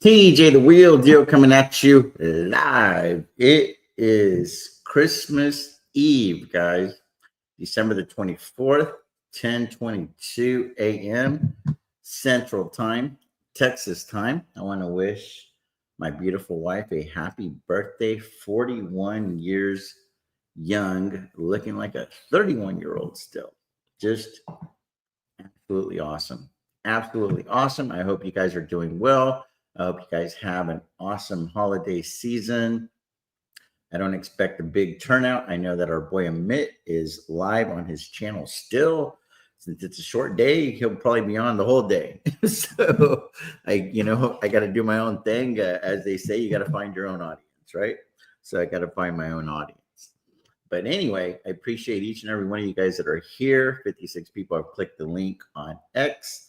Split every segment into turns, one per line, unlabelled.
TJ the Wheel Deal coming at you live. It is Christmas Eve, guys. December the 24th, 10:22 a.m. Central Time, Texas time. I want to wish my beautiful wife a happy birthday, 41 years young, looking like a 31-year-old still. Just absolutely awesome. Absolutely awesome. I hope you guys are doing well. I hope you guys have an awesome holiday season. I don't expect a big turnout. I know that our boy Amit is live on his channel still. Since it's a short day, he'll probably be on the whole day. So I got to do my own thing. As they say, you got to find your own audience, right? So I got to find my own audience. But anyway, I appreciate each and every one of you guys that are here. 56 people have clicked the link on X,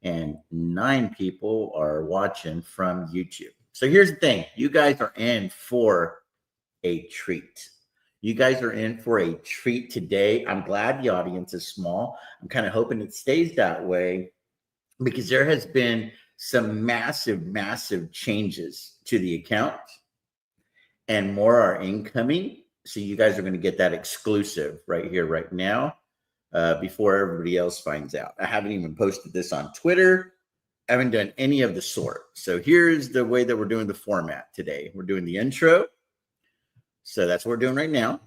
and 9 people are watching from YouTube. So here's the thing. You guys are in for a treat. You guys are in for a treat today. I'm glad the audience is small. I'm kind of hoping it stays that way because there has been some massive changes to the account, and more are incoming. So you guys are going to get that exclusive right here, right now, before everybody else finds out. I haven't even posted this on Twitter. I haven't done any of the sort. So here's the way that we're doing the format today. We're doing the intro. So that's what we're doing right now.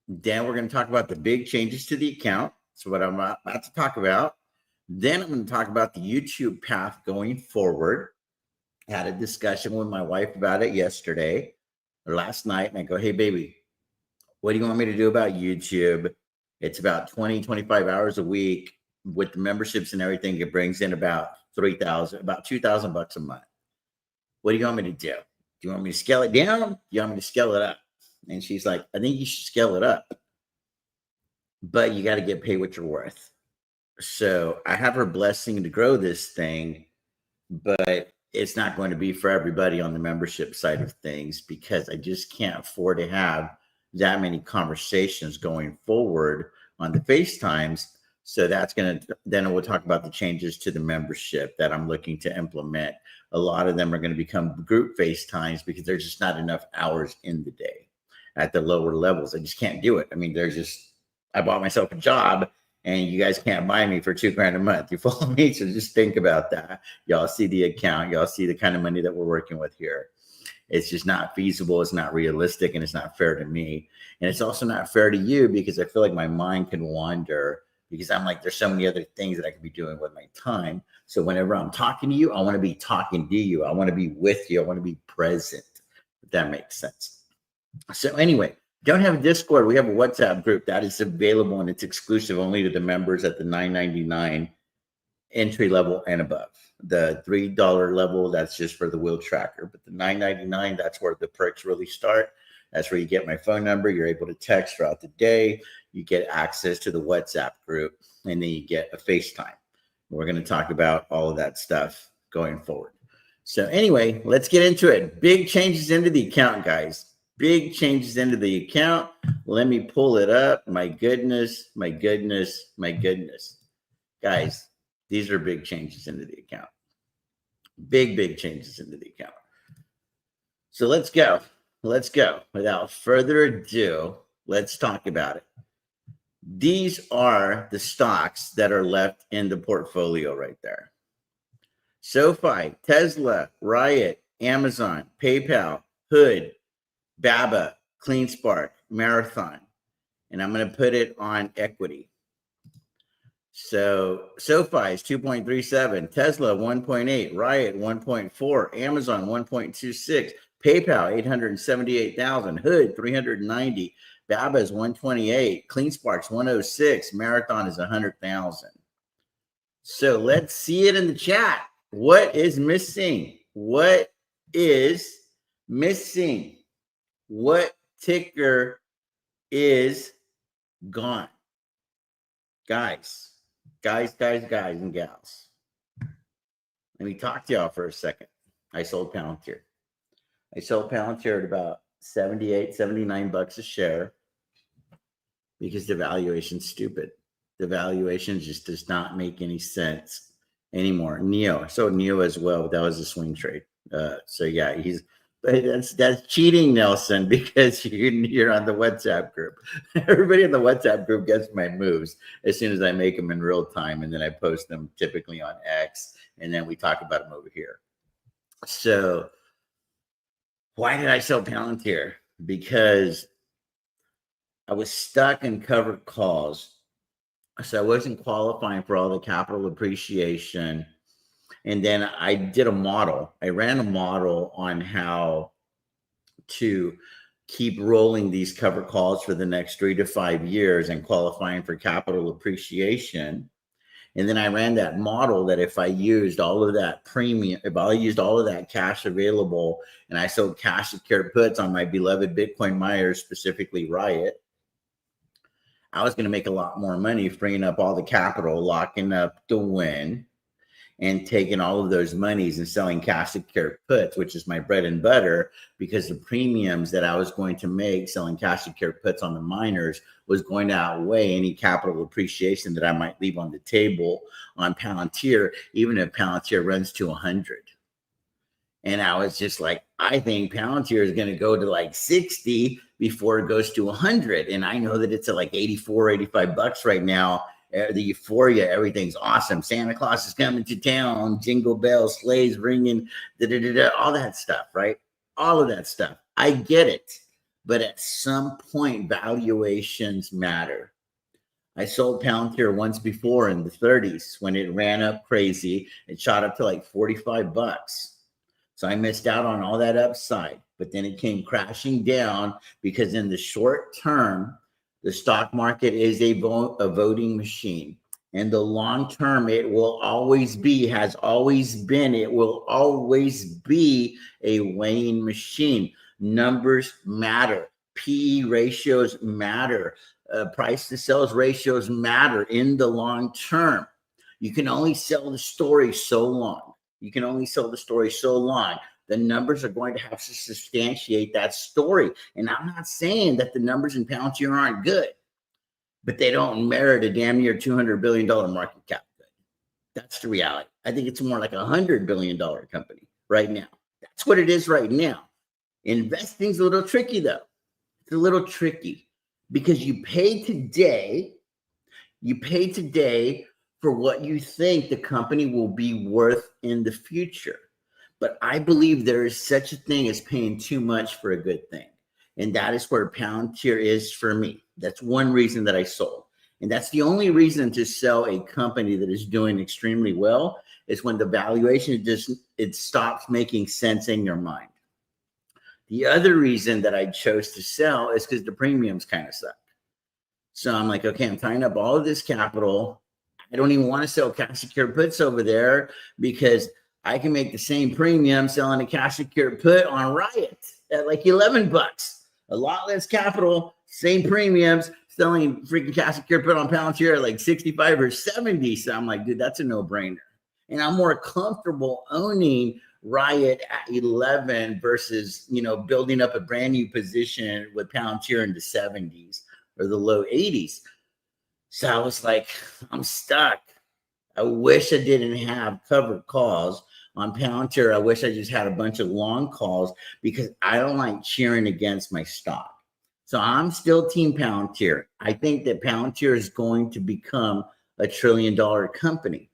Then we're going to talk about the big changes to the account. So what I'm about to talk about. Then I'm going to talk about the YouTube path going forward. I had a discussion with my wife about it yesterday or last night. And I go, hey, baby, what do you want me to do about YouTube? It's about 20, 25 hours a week with the memberships and everything. It brings in about $2,000 a month. What do you want me to do? Do you want me to scale it down? Do you want me to scale it up? And she's like, I think you should scale it up, but you got to get paid what you're worth. So I have her blessing to grow this thing, but it's not going to be for everybody on the membership side of things because I just can't afford to have that many conversations going forward on the FaceTimes. So that's going to, then we'll talk about the changes to the membership that I'm looking to implement. A lot of them are going to become group FaceTimes because there's just not enough hours in the day at the lower levels. I just can't do it. I mean, I bought myself a job and you guys can't buy me for $2,000 a month. You follow me? So just think about that. Y'all see the account. Y'all see the kind of money that we're working with here. It's just not feasible. It's not realistic, and it's not fair to me. And it's also not fair to you because I feel like my mind can wander because I'm like, there's so many other things that I could be doing with my time. So whenever I'm talking to you, I want to be talking to you. I want to be with you. I want to be present, if that makes sense. So anyway, don't have a Discord. We have a WhatsApp group that is available, and it's exclusive only to the members at the $9.99 entry level and above. The $3 level, that's just for the wheel tracker. But the $9.99, that's where the perks really start. That's where you get my phone number. You're able to text throughout the day. You get access to the WhatsApp group, and then you get a FaceTime. We're going to talk about all of that stuff going forward. So anyway, let's get into it. Big changes into the account, guys. Big changes into the account. Let me pull it up. My goodness. Guys, these are big changes into the account. Big changes into the account. So let's go. Without further ado, let's talk about it. These are the stocks that are left in the portfolio right there. SoFi, Tesla, Riot, Amazon, PayPal, Hood, Baba, CleanSpark, Marathon. And I'm going to put it on equity. So SoFi is 2.37, Tesla 1.8, Riot 1.4, Amazon 1.26, PayPal 878,000, Hood 390, Baba is 128, CleanSpark's 106, Marathon is 100,000. So let's see it in the chat. What is missing? What is missing? What ticker is gone? Guys and gals. Let me talk to y'all for a second. I sold Palantir. At about 78, 79 bucks a share because the valuation's stupid. The valuation just does not make any sense anymore. NEO. I sold NEO as well, but that was a swing trade. So yeah, but that's cheating, Nelson, because you're on the WhatsApp group. Everybody in the WhatsApp group gets my moves as soon as I make them in real time, and then I post them typically on X, and then we talk about them over here. So why did I sell Palantir? Because I was stuck in covered calls. So I wasn't qualifying for all the capital appreciation. And then I did a model. I ran a model on how to keep rolling these covered calls for the next 3 to 5 years and qualifying for capital appreciation. And then I ran that model that if I used all of that premium, if I used all of that cash available and I sold cash secured puts on my beloved Bitcoin miners, specifically Riot, I was going to make a lot more money freeing up all the capital, locking up the win, and taking all of those monies and selling cash secured puts, which is my bread and butter, because the premiums that I was going to make selling cash secured puts on the miners was going to outweigh any capital appreciation that I might leave on the table on Palantir, even if Palantir runs to 100. And I was just like, I think Palantir is going to go to like 60 before it goes to 100. And I know that it's at like 84, 85 bucks right now. The euphoria, everything's awesome. Santa Claus is coming to town, jingle bells, sleighs ringing, all that stuff, right? All of that stuff. I get it. But at some point, valuations matter. I sold Palantir once before in the 30s when it ran up crazy. It shot up to like 45 bucks. So I missed out on all that upside, but then it came crashing down because in the short term, the stock market is a voting machine. In the long term, it will always be, has always been, it will always be a weighing machine. Numbers matter. PE ratios matter. Price to sales ratios matter in the long term. You can only sell the story so long. You can only sell the story so long. The numbers are going to have to substantiate that story. And I'm not saying that the numbers in Palantir aren't good, but they don't merit a damn near $200 billion market cap. That's the reality. I think it's more like a $100 billion company right now. That's what it is right now. Investing's a little tricky, though. It's a little tricky because you pay today for what you think the company will be worth in the future. But I believe there is such a thing as paying too much for a good thing. And that is where Palantir is for me. That's one reason that I sold. And that's the only reason to sell a company that is doing extremely well is when the valuation it stops making sense in your mind. The other reason that I chose to sell is because the premiums kind of suck. So I'm like, okay, I'm tying up all of this capital. I don't even want to sell cash secured puts over there because I can make the same premium selling a cash secured put on Riot at like 11 bucks. A lot less capital, same premiums, selling freaking cash secured put on Palantir at like 65 or 70. So I'm like, dude, that's a no-brainer. And I'm more comfortable owning Riot at 11 versus, building up a brand new position with Palantir in the 70s or the low 80s. So I was like, I'm stuck. I wish I didn't have covered calls on Palantir. I wish I just had a bunch of long calls because I don't like cheering against my stock. So I'm still team Palantir. I think that Palantir is going to become a $1 trillion company.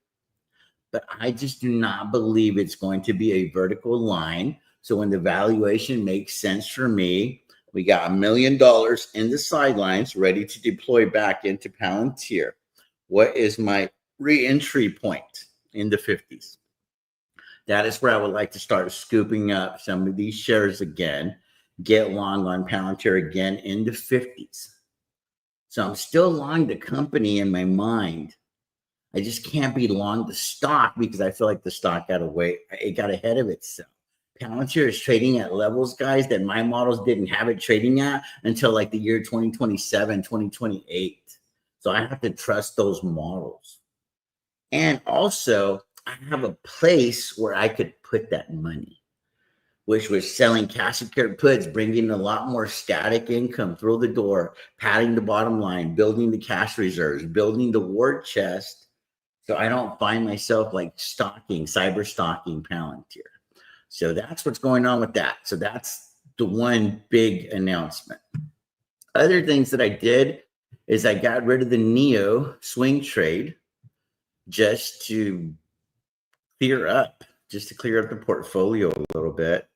But I just do not believe it's going to be a vertical line. So when the valuation makes sense for me, we got $1 million in the sidelines ready to deploy back into Palantir. What is my re-entry point in the 50s? That is where I would like to start scooping up some of these shares again, get long on Palantir again in the 50s. So I'm still long the company in my mind. I just can't be long the stock because I feel like the stock got ahead of itself. Palantir is trading at levels, guys, that my models didn't have it trading at until like the year 2027, 2028. So I have to trust those models. And also, I have a place where I could put that money, which was selling cash secured puts, bringing a lot more static income through the door, padding the bottom line, building the cash reserves, building the war chest. So I don't find myself like cyber stalking Palantir. So that's what's going on with that. So that's the one big announcement. Other things that I did is I got rid of the Neo swing trade just to clear up the portfolio a little bit,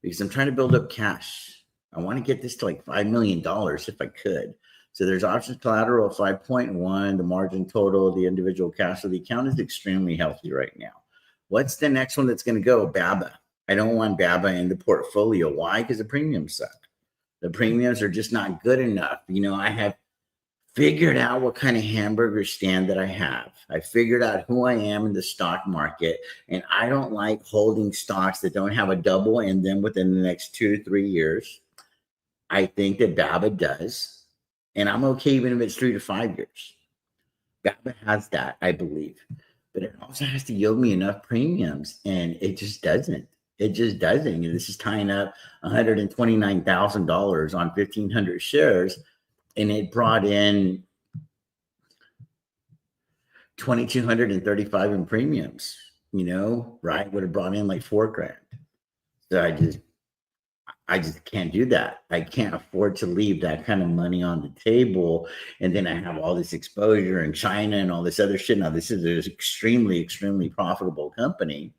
because I'm trying to build up cash. I want to get this to like $5 million if I could. So there's options collateral of 5.1. The margin total, the individual cash of the account is extremely healthy right now. What's the next one that's going to go? BABA. I don't want BABA in the portfolio. Why? Because the premiums suck. The premiums are just not good enough. I have figured out what kind of hamburger stand that I have. I figured out who I am in the stock market, and I don't like holding stocks that don't have a double in them within the next 2 to 3 years. I think that BABA does, and I'm okay even if it's 3 to 5 years. BABA has that, I believe, but it also has to yield me enough premiums, and it just doesn't. It just doesn't. This is tying up $129,000 on 1,500 shares, and it brought in $2,235 in premiums. Right? Would have brought in like $4,000. So I just can't do that. I can't afford to leave that kind of money on the table. And then I have all this exposure in China and all this other shit. Now, this is an extremely, extremely profitable company.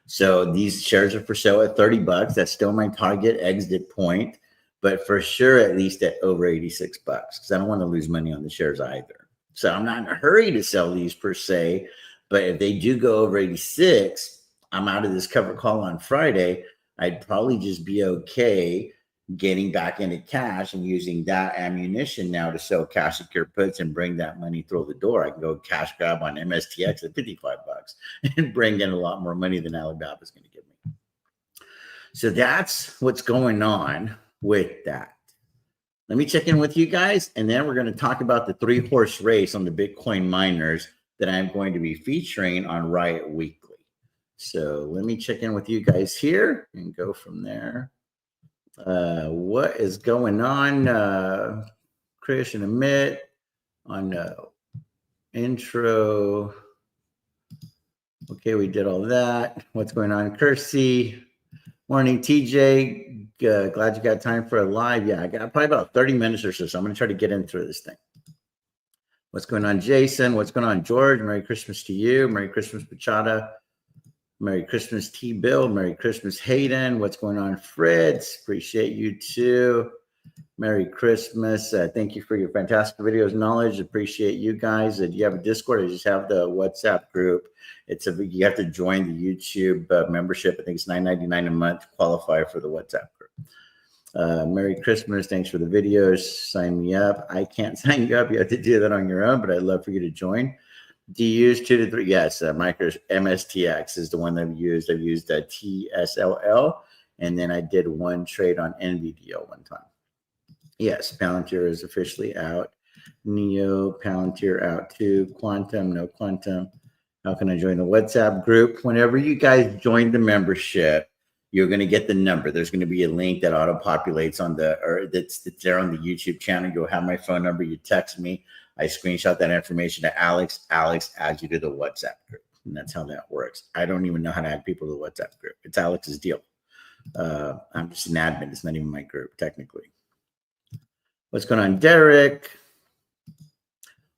So these shares are for sale at $30. That's still my target exit point, but for sure, at least at over $86, because I don't want to lose money on the shares either. So I'm not in a hurry to sell these per se, but if they do go over 86, I'm out of this cover call on Friday. I'd probably just be okay getting back into cash and using that ammunition now to sell cash secure puts and bring that money through the door. I can go cash grab on MSTX at $55 and bring in a lot more money than Alibaba is going to give me. So that's what's going on with that. Let me check in with you guys, and then we're going to talk about the 3-horse race on the Bitcoin miners that I'm going to be featuring on Riot Weekly. So let me check in with you guys here and go from there. What is going on? Chris and Amit on intro. Okay, we did all that. What's going on, Kersey? Morning, TJ. Glad you got time for a live. Yeah, I got probably about 30 minutes or so, so I'm going to try to get into this thing. What's going on, Jason? What's going on, George? Merry Christmas to you. Merry Christmas, Bachata. Merry Christmas, T. Bill. Merry Christmas, Hayden. What's going on, Fritz? Appreciate you too. Merry Christmas. Thank you for your fantastic videos, knowledge. Appreciate you guys. Do you have a Discord? I just have the WhatsApp group. You have to join the YouTube membership. I think it's $9.99 a month to qualify for the WhatsApp group. Merry Christmas. Thanks for the videos. Sign me up. I can't sign you up. You have to do that on your own, but I'd love for you to join. Do you use 2 to 3? Yes, micro MSTX is the one that I've used. I've used TSLL, and then I did one trade on NVDO one time. Yes, Palantir is officially out. Neo, Palantir out too. Quantum, no Quantum. How can I join the WhatsApp group? Whenever you guys join the membership, you're going to get the number. There's going to be a link that auto-populates on that's there on the YouTube channel. You'll have my phone number. You text me. I screenshot that information to Alex. Alex adds you to the WhatsApp group. And that's how that works. I don't even know how to add people to the WhatsApp group. It's Alex's deal. I'm just an admin. It's not even my group, technically. What's going on, Derek?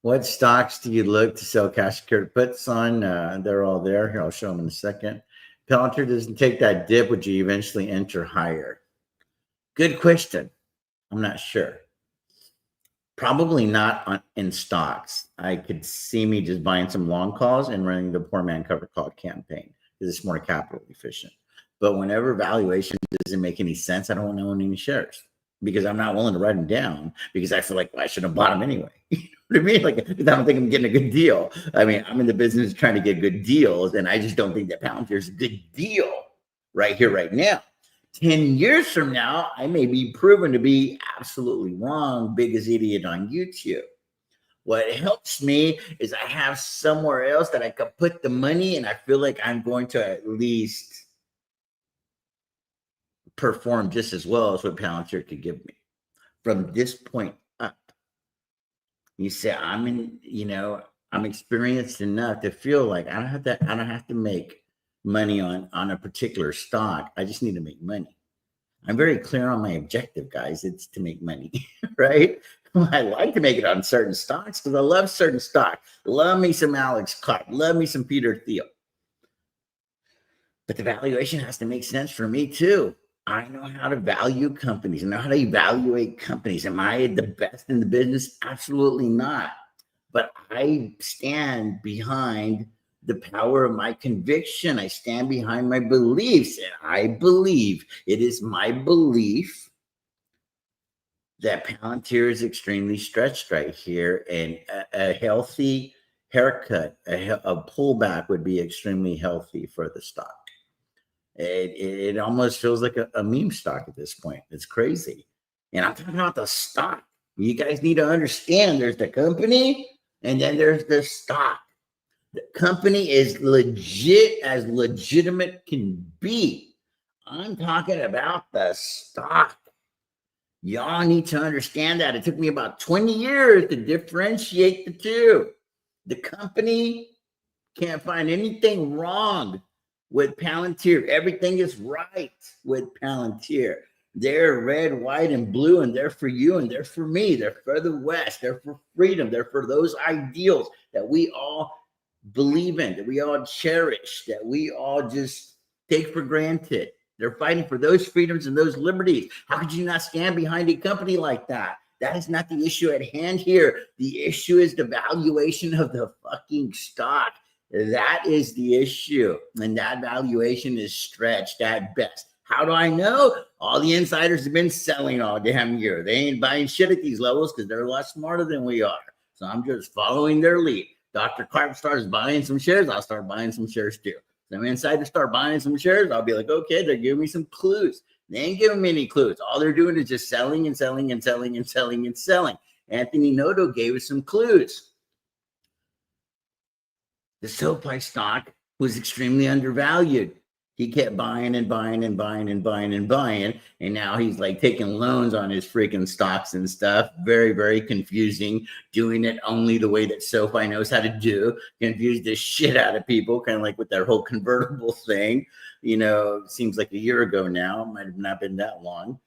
What stocks do you look to sell cash secured puts on? They're all there. Here, I'll show them in a second. Palantir doesn't take that dip. Would you eventually enter higher? Good question. I'm not sure. Probably not in stocks. I could see me just buying some long calls and running the poor man cover call campaign because it's more capital efficient. But whenever valuation doesn't make any sense, I don't want to own any shares because I'm not willing to write them down because I feel like I should have bought them anyway. You know what I mean? Like, I don't think I'm getting a good deal. I mean, I'm in the business trying to get good deals, and I just don't think that Palantir is a good deal right here, right now. 10 years from now, I may be proven to be absolutely wrong, biggest idiot on YouTube. What helps me is I have somewhere else that I could put the money, and I feel like I'm going to at least perform just as well as what Palantir could give me. From this point up, you say I'm experienced enough to feel like I don't have to make money on a particular stock. I just need to make money. I'm very clear on my objective, guys. It's to make money, right? I like to make it on certain stocks because I love certain stocks. Love me some Alex Clark. Love me some Peter Thiel. But the valuation has to make sense for me too. I know how to value companies. I know how to evaluate companies. Am I the best in the business? Absolutely not. But I stand behind the power of my conviction. I stand behind my beliefs. And I believe, it is my belief that Palantir is extremely stretched right here. And a healthy haircut, a pullback would be extremely healthy for the stock. It almost feels like a meme stock at this point. It's crazy. And I'm talking about the stock. You guys need to understand there's the company and then there's the stock. The company is legit as legitimate can be. I'm talking about the stock. Y'all need to understand that. It took me about 20 years to differentiate the two. The company can't find anything wrong with Palantir. Everything is right with Palantir. They're red, white, and blue, and they're for you, and they're for me. They're for the West. They're for freedom. They're for those ideals that we all believe in, that we all cherish, that we all just take for granted. They're fighting for those freedoms and those liberties. How could you not stand behind a company like that? That is not the issue at hand here. The issue is the valuation of the fucking stock. That is the issue. And that valuation is stretched at best. How do I know? All the insiders have been selling all damn year. They ain't buying shit at these levels because they're a lot smarter than we are. So I'm just following their lead. Dr. Clark starts buying some shares, I'll start buying some shares too. Some insiders start buying some shares, I'll be like, okay, they're giving me some clues. They ain't giving me any clues. All they're doing is just selling and selling and selling and selling and selling. Anthony Noto gave us some clues. The SoFi stock was extremely undervalued. He kept buying and buying and buying and buying and buying. And now he's like taking loans on his freaking stocks and stuff. Very, very confusing. Doing it only the way that SoFi knows how to do. Confused the shit out of people, kind of like with that whole convertible thing. You know, seems like a year ago now. Might have not been that long.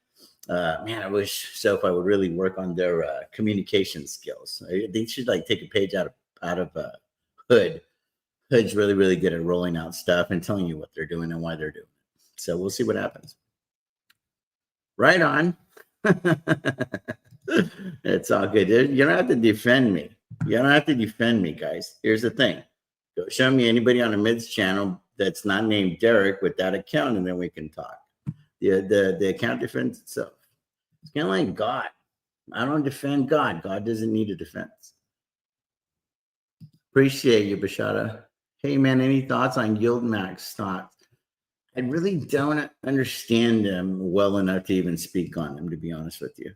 Man, I wish SoFi would really work on their communication skills. They should like take a page out of Hood. Hood's really, really good at rolling out stuff and telling you what they're doing and why they're doing it. So we'll see what happens. Right on. It's all good. You don't have to defend me. You don't have to defend me, guys. Here's the thing. Go show me anybody on a mids channel that's not named Derek with that account, and then we can talk. The account defends itself. It's kind of like God. I don't defend God. God doesn't need a defense. Appreciate you, Bashada. Hey, man, any thoughts on YieldMax stocks? I really don't understand them well enough to even speak on them, to be honest with you.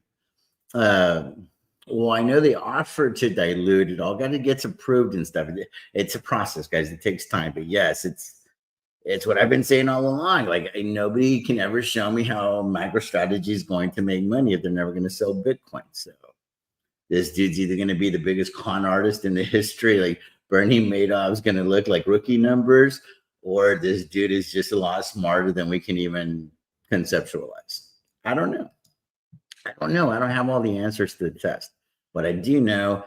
Well, I know they offer to dilute it. All got to get approved and stuff. It's a process, guys. It takes time. But yes, it's what I've been saying all along. Like, nobody can ever show me how MicroStrategy is going to make money if they're never going to sell Bitcoin. So this dude's either going to be the biggest con artist in the history, like Bernie Madoff's going to look like rookie numbers, or this dude is just a lot smarter than we can even conceptualize. I don't know. I don't have all the answers to the test. What I do know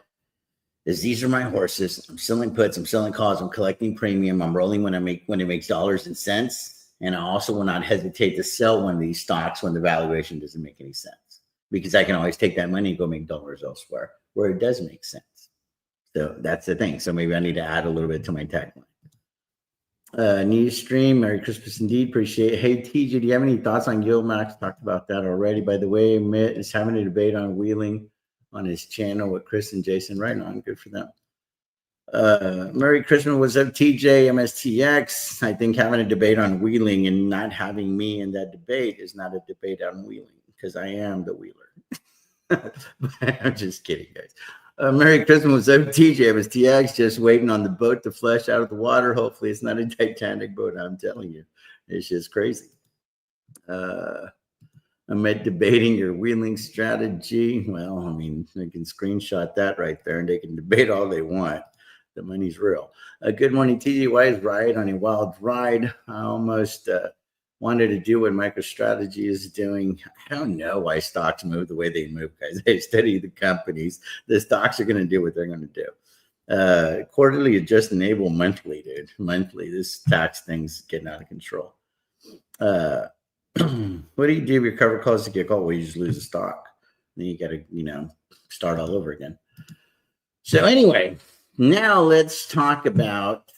is these are my horses. I'm selling puts, I'm selling calls, I'm collecting premium, I'm rolling when it makes dollars and cents. And I also will not hesitate to sell one of these stocks when the valuation doesn't make any sense, because I can always take that money and go make dollars elsewhere where it does make sense. So that's the thing. So maybe I need to add a little bit to my tagline. New stream. Merry Christmas indeed. Appreciate it. Hey, TJ, do you have any thoughts on YieldMax? Talked about that already. By the way, Mitt is having a debate on wheeling on his channel with Chris and Jason. Right on. Good for them. Merry Christmas. What's up, TJ? MSTX. I think having a debate on wheeling and not having me in that debate is not a debate on wheeling, because I am the wheeler. I'm just kidding, guys. Merry Christmas, TJ. MSTX, just waiting on the boat to flush out of the water. Hopefully it's not a Titanic boat. I'm telling you, it's just crazy. I'm at debating your wheeling strategy. Well, I mean, they can screenshot that right there and they can debate all they want. The money's real. Good morning, TGY is right on a wild ride. I almost wanted to do what MicroStrategy is doing. I don't know why stocks move the way they move, guys. I study the companies. The stocks are going to do what they're going to do. Quarterly, you just enable monthly, dude. Monthly. This tax thing's getting out of control. What do you do if your cover calls to get called? Well, you just lose the stock. Then you got to, start all over again. So anyway, now let's talk about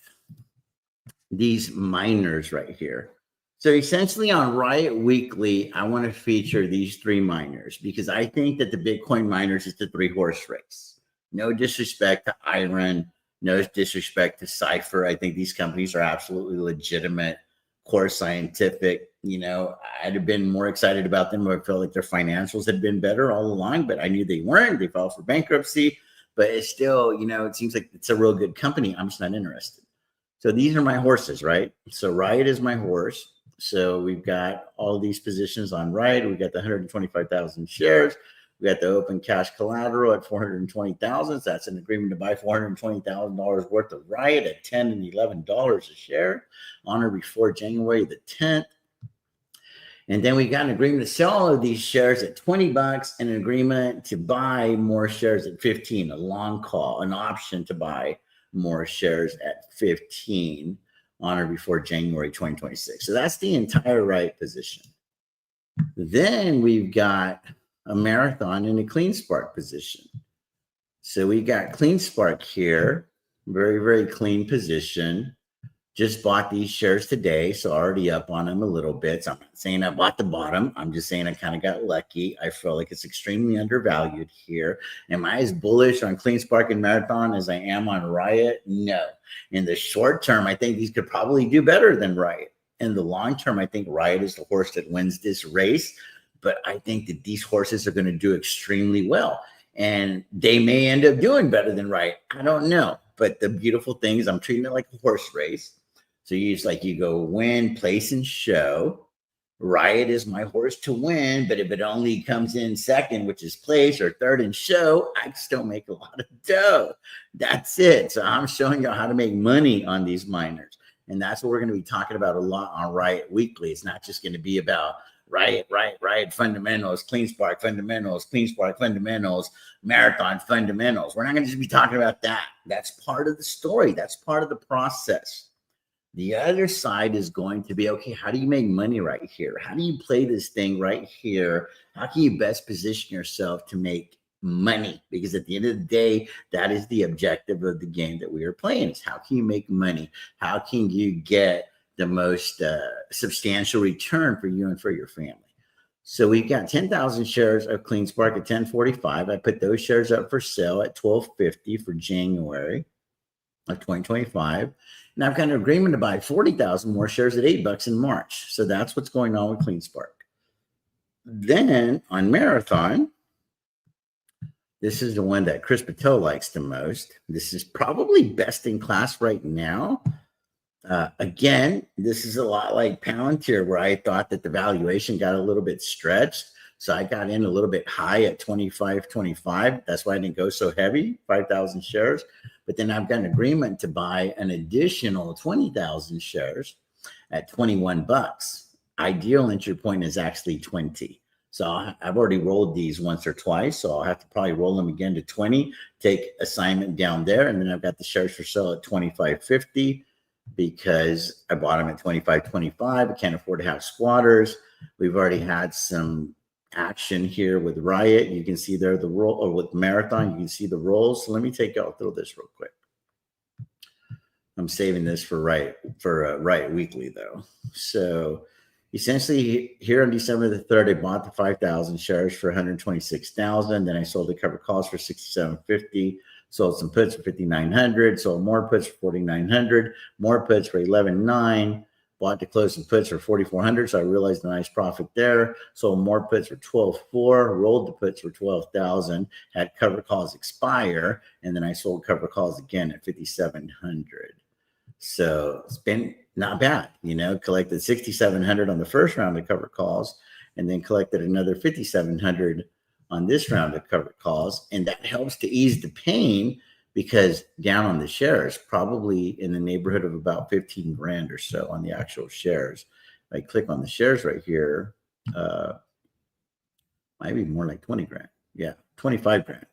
these miners right here. So essentially on Riot Weekly, I want to feature these three miners because I think that the Bitcoin miners is the 3-horse race. No disrespect to Iron, no disrespect to Cypher. I think these companies are absolutely legitimate, core scientific. I'd have been more excited about them if I felt like their financials had been better all along, but I knew they weren't. They filed for bankruptcy, but it's still, it seems like it's a real good company. I'm just not interested. So these are my horses, right? So Riot is my horse. So we've got all these positions on Riot. We've got the 125,000 shares. We got the open cash collateral at 420,000. So that's an agreement to buy $420,000 worth of Riot at $10 and $11 a share on or before January the 10th. And then we got an agreement to sell all of these shares at $20 and an agreement to buy more shares at 15, a long call, an option to buy more shares at 15 on or before January 2026. So that's the entire Riot position. Then we've got a Marathon and a CleanSpark position. So we got CleanSpark here, very, very clean position. Just bought these shares today, so already up on them a little bit. So I'm not saying I bought the bottom. I'm just saying I kind of got lucky. I feel like it's extremely undervalued here. Am I as bullish on CleanSpark and Marathon as I am on Riot? No. In the short term, I think these could probably do better than Riot. In the long term, I think Riot is the horse that wins this race. But I think that these horses are going to do extremely well. And they may end up doing better than Riot. I don't know. But the beautiful thing is I'm treating it like a horse race. So you go win, place, and show. Riot is my horse to win, but if it only comes in second, which is place, or third and show, I still make a lot of dough. That's it. So I'm showing you how to make money on these miners. And that's what we're going to be talking about a lot on Riot Weekly. It's not just going to be about Riot fundamentals, CleanSpark fundamentals, Marathon fundamentals. We're not going to just be talking about that. That's part of the story. That's part of the process. The other side is going to be, okay, how do you make money right here? How do you play this thing right here? How can you best position yourself to make money? Because at the end of the day, that is the objective of the game that we are playing, is how can you make money? How can you get the most substantial return for you and for your family? So we've got 10,000 shares of CleanSpark at 10.45. I put those shares up for sale at 12.50 for January of 2025. And I've got an agreement to buy 40,000 more shares at $8 in March. So that's what's going on with CleanSpark. Then on Marathon, this is the one that Chris Patel likes the most. This is probably best in class right now. Again, this is a lot like Palantir, where I thought that the valuation got a little bit stretched. So I got in a little bit high at 25.25. That's why I didn't go so heavy, 5,000 shares. But then I've got an agreement to buy an additional 20,000 shares at $21. Ideal entry point is actually 20. So I've already rolled these once or twice. So I'll have to probably roll them again to 20, take assignment down there. And then I've got the shares for sale at 25.50 because I bought them at 25.25. I can't afford to have squatters. We've already had some action here with Riot. You can see there the roll, or with Marathon, you can see the rolls. So let me take y'all through this real quick. I'm saving this for Riot Weekly though. So essentially here on December the 3rd, I bought the 5,000 shares for 126,000. Then I sold the cover calls for 67.50. Sold some puts for 5,900. Sold more puts for 4,900. More puts for 11,900. Bought to close some puts for 4,400, so I realized a nice profit there. Sold more puts for 12,400, rolled the puts for 12,000, had cover calls expire, and then I sold cover calls again at 5,700. So it's been not bad, collected 6,700 on the first round of cover calls, and then collected another 5,700 on this round of cover calls, and that helps to ease the pain because down on the shares, probably in the neighborhood of about 15 grand or so on the actual shares. I click on the shares right here, might be more like 20 grand. Yeah, 25 grand.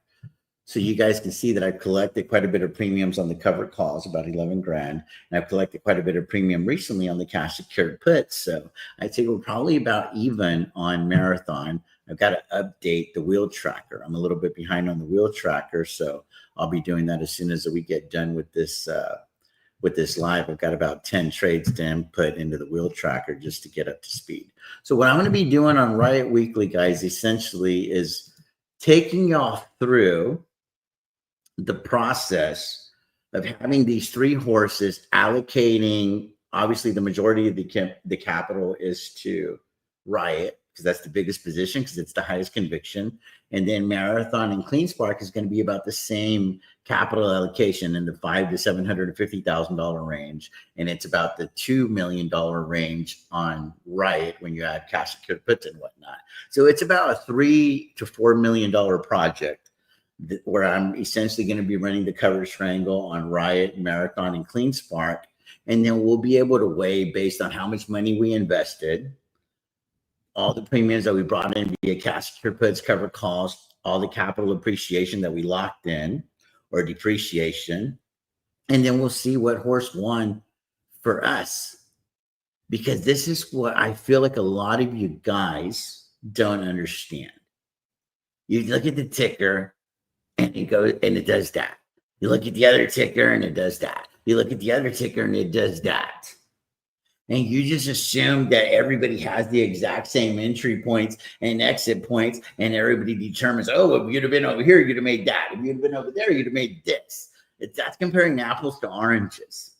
So you guys can see that I've collected quite a bit of premiums on the covered calls, about 11 grand. And I've collected quite a bit of premium recently on the cash secured puts. So I'd say we're probably about even on Marathon. I've got to update the wheel tracker. I'm a little bit behind on the wheel tracker. So I'll be doing that as soon as we get done with this live. I've got about 10 trades to input into the wheel tracker just to get up to speed. So what I'm going to be doing on Riot Weekly, guys, essentially is taking y'all through the process of having these three horses, allocating, obviously the majority of the capital is to Riot, because that's the biggest position, because it's the highest conviction. And then Marathon and Clean Spark is going to be about the same capital allocation in the $500,000 to $750,000 range. And it's about the $2 million range on Riot when you add cash secured puts and whatnot. So it's about a $3 to $4 million project, where I'm essentially going to be running the coverage triangle on Riot, Marathon, and Clean Spark. And then we'll be able to weigh, based on how much money we invested, all the premiums that we brought in via cash secured puts, covered calls, all the capital appreciation that we locked in or depreciation. And then we'll see what horse won for us. Because this is what I feel like a lot of you guys don't understand. You look at the ticker, and it goes and it does that. You look at the other ticker and it does that. You look at the other ticker and it does that. And you just assume that everybody has the exact same entry points and exit points, and everybody determines, oh, if you'd have been over here, you'd have made that. If you'd have been over there, you'd have made this. That's comparing apples to oranges.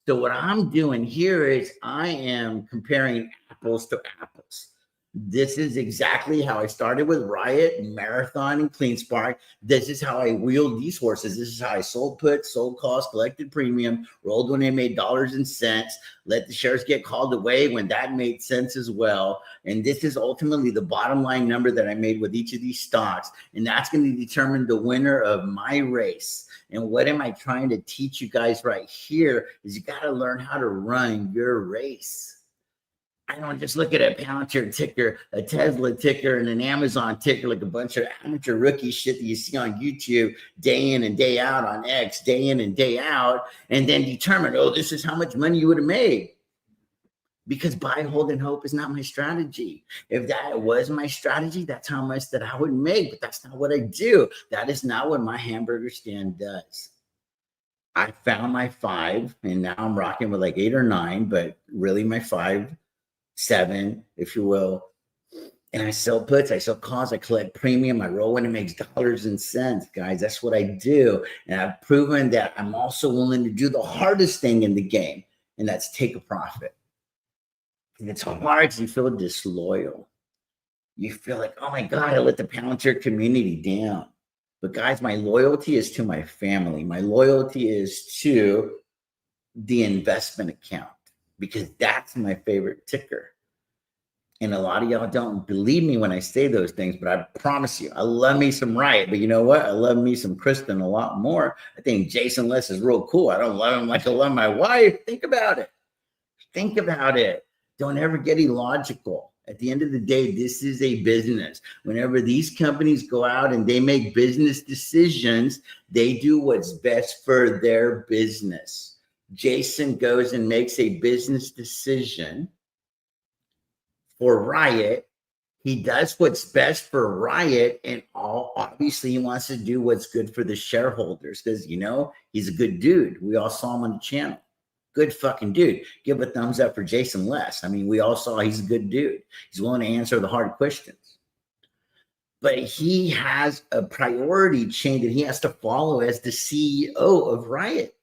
So what I'm doing here is I am comparing apples to apples. This is exactly how I started with Riot, Marathon, and Clean Spark. This is how I wheeled these horses. This is how I sold puts, sold calls, collected premium, rolled when they made dollars and cents, let the shares get called away when that made sense as well. And this is ultimately the bottom line number that I made with each of these stocks. And that's going to determine the winner of my race. And what am I trying to teach you guys right here is you got to learn how to run your race. I don't just look at a Palantir ticker, a Tesla ticker, and an Amazon ticker like a bunch of amateur rookie shit that you see on YouTube day in and day out, on X day in and day out, and then determine, oh, this is how much money you would have made. Because buy, hold, and hope is not my strategy. If that was my strategy, that's how much that I would make, but that's not what I do. That is not what my hamburger stand does. I found my 5, and now I'm rocking with like 8 or 9, but really my 5, 7, if you will. And I sell puts, I sell calls, I collect premium, I roll when it makes dollars and cents, guys. That's what I do. And I've proven that I'm also willing to do the hardest thing in the game, and that's take a profit. And it's hard because you feel disloyal. You feel like, oh my God, I let the Palantir community down. But guys, my loyalty is to my family. My loyalty is to the investment account, because that's my favorite ticker. And a lot of y'all don't believe me when I say those things, but I promise you, I love me some Riot. But you know what? I love me some Kristen a lot more. I think Jason Les is real cool. I don't love him like I love my wife. Think about it. Think about it. Don't ever get illogical. At the end of the day, this is a business. Whenever these companies go out and they make business decisions, they do what's best for their business. Jason goes and makes a business decision for Riot. He does what's best for Riot, and obviously he wants to do what's good for the shareholders, because, you know, he's a good dude. We all saw him on the channel. Good fucking dude. Give a thumbs up for Jason Les. I mean, we all saw he's a good dude. He's willing to answer the hard questions. But he has a priority chain that he has to follow as the CEO of Riot.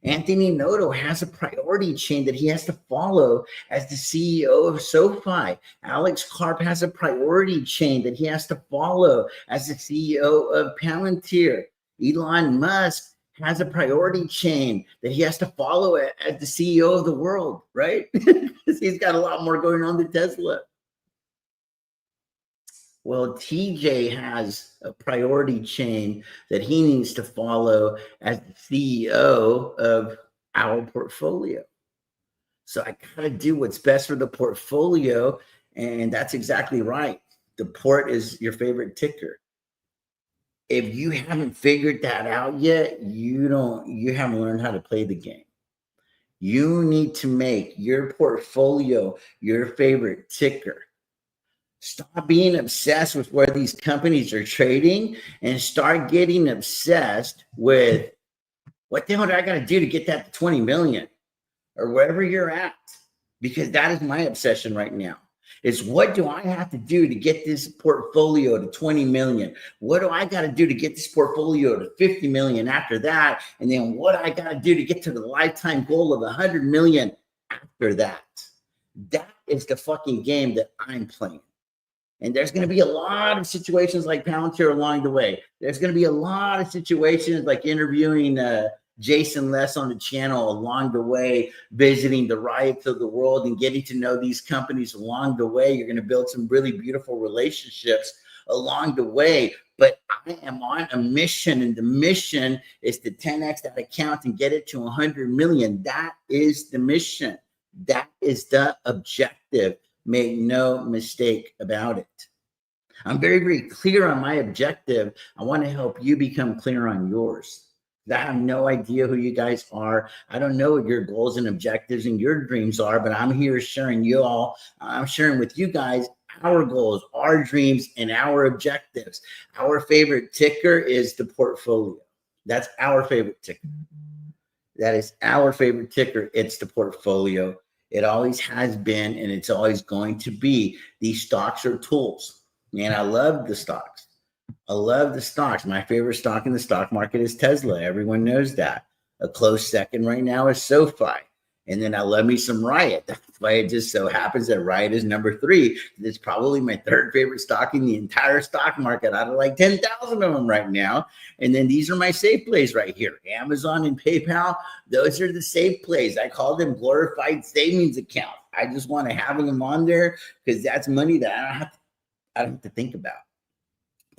Anthony Noto has a priority chain that he has to follow as the CEO of SoFi. Alex Karp has a priority chain that he has to follow as the CEO of Palantir. Elon Musk has a priority chain that he has to follow as the CEO of the world, right? Because he's got a lot more going on than Tesla. Well, TJ has a priority chain that he needs to follow as the CEO of our portfolio. So I got to do what's best for the portfolio. And that's exactly right. The port is your favorite ticker. If you haven't figured that out yet, you haven't learned how to play the game. You need to make your portfolio your favorite ticker. Stop being obsessed with where these companies are trading and start getting obsessed with what the hell do I got to do to get that to 20 million or wherever you're at? Because that is my obsession right now. Is what do I have to do to get this portfolio to 20 million? What do I got to do to get this portfolio to 50 million after that? And then what I got to do to get to the lifetime goal of 100 million after that? That is the fucking game that I'm playing. And there's going to be a lot of situations like Palantir along the way. There's going to be a lot of situations like interviewing Jason Less on the channel along the way, visiting the riots of the world and getting to know these companies along the way. You're going to build some really beautiful relationships along the way. But I am on a mission, and the mission is to 10x that account and get it to 100 million. That is the mission. That is the objective. Make no mistake about it. I'm very, very clear on my objective. I want to help you become clear on yours. I have no idea who you guys are. I don't know what your goals and objectives and your dreams are, but I'm here sharing you all. I'm sharing with you guys our goals, our dreams, and our objectives. Our favorite ticker is the portfolio. That's our favorite ticker. That is our favorite ticker. It's the portfolio. It always has been, and it's always going to be. These stocks are tools. Man, I love the stocks. I love the stocks. My favorite stock in the stock market is Tesla. Everyone knows that. A close second right now is SoFi. And then I love me some Riot. That's why it just so happens that Riot is number 3. It's probably my 3rd favorite stock in the entire stock market out of like 10,000 of them right now. And then these are my safe plays right here. Amazon and PayPal, those are the safe plays. I call them glorified savings accounts. I just want to have them on there because that's money that I don't have to think about.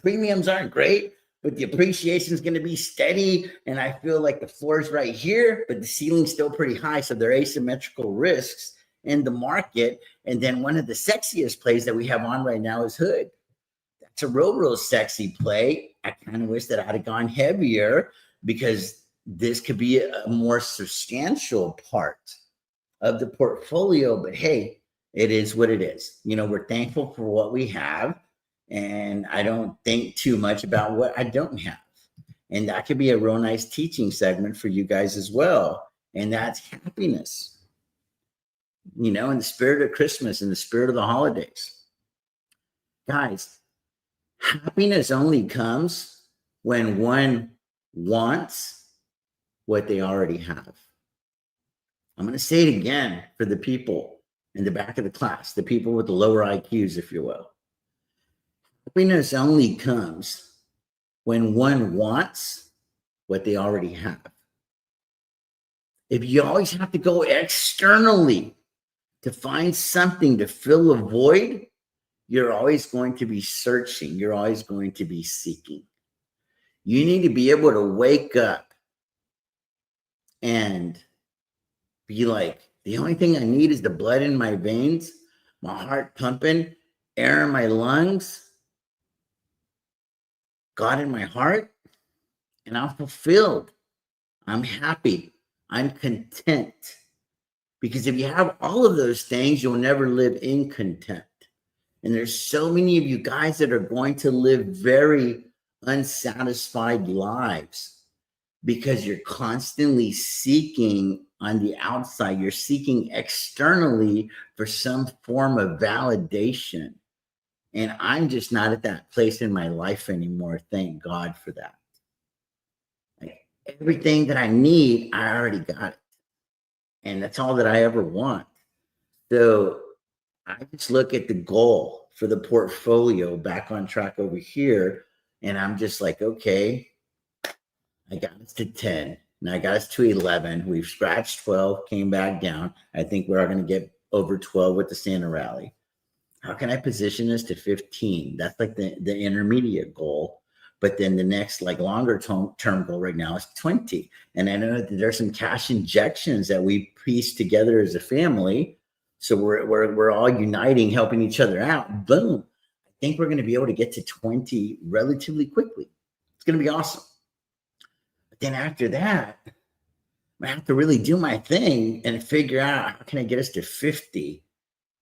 Premiums aren't great, but the appreciation is going to be steady. And I feel like the floor is right here, but the ceiling's still pretty high. So they're asymmetrical risks in the market. And then one of the sexiest plays that we have on right now is Hood. That's a real sexy play. I kind of wish that I'd have gone heavier because this could be a more substantial part of the portfolio. But hey, it is what it is. You know, we're thankful for what we have. And I don't think too much about what I don't have. And that could be a real nice teaching segment for you guys as well. And that's happiness, you know, in the spirit of Christmas, in the spirit of the holidays. Guys, happiness only comes when one wants what they already have. I'm going to say it again for the people in the back of the class, the people with the lower IQs, if you will. Happiness only comes when one wants what they already have. If you always have to go externally to find something to fill a void, you're always going to be searching. You're always going to be seeking. You need to be able to wake up and be like, the only thing I need is the blood in my veins, my heart pumping, air in my lungs, God in my heart, and I'm fulfilled. I'm happy. I'm content. Because if you have all of those things, you'll never live in content. And there's so many of you guys that are going to live very unsatisfied lives because you're constantly seeking on the outside. You're seeking externally for some form of validation. And I'm just not at that place in my life anymore. Thank God for that. Like everything that I need, I already got it. And that's all that I ever want. So I just look at the goal for the portfolio back on track over here. And I'm just like, okay, I got us to 10. Now I got us to 11. We've scratched 12, came back down. I think we're going to get over 12 with the Santa rally. how can I position this to 15? That's like the intermediate goal. But then the next like longer term goal right now is 20. And I know that there's some cash injections that we pieced together as a family. So we're all uniting, helping each other out. Boom. I think we're going to be able to get to 20 relatively quickly. It's going to be awesome. But then after that, I have to really do my thing and figure out how can I get us to 50.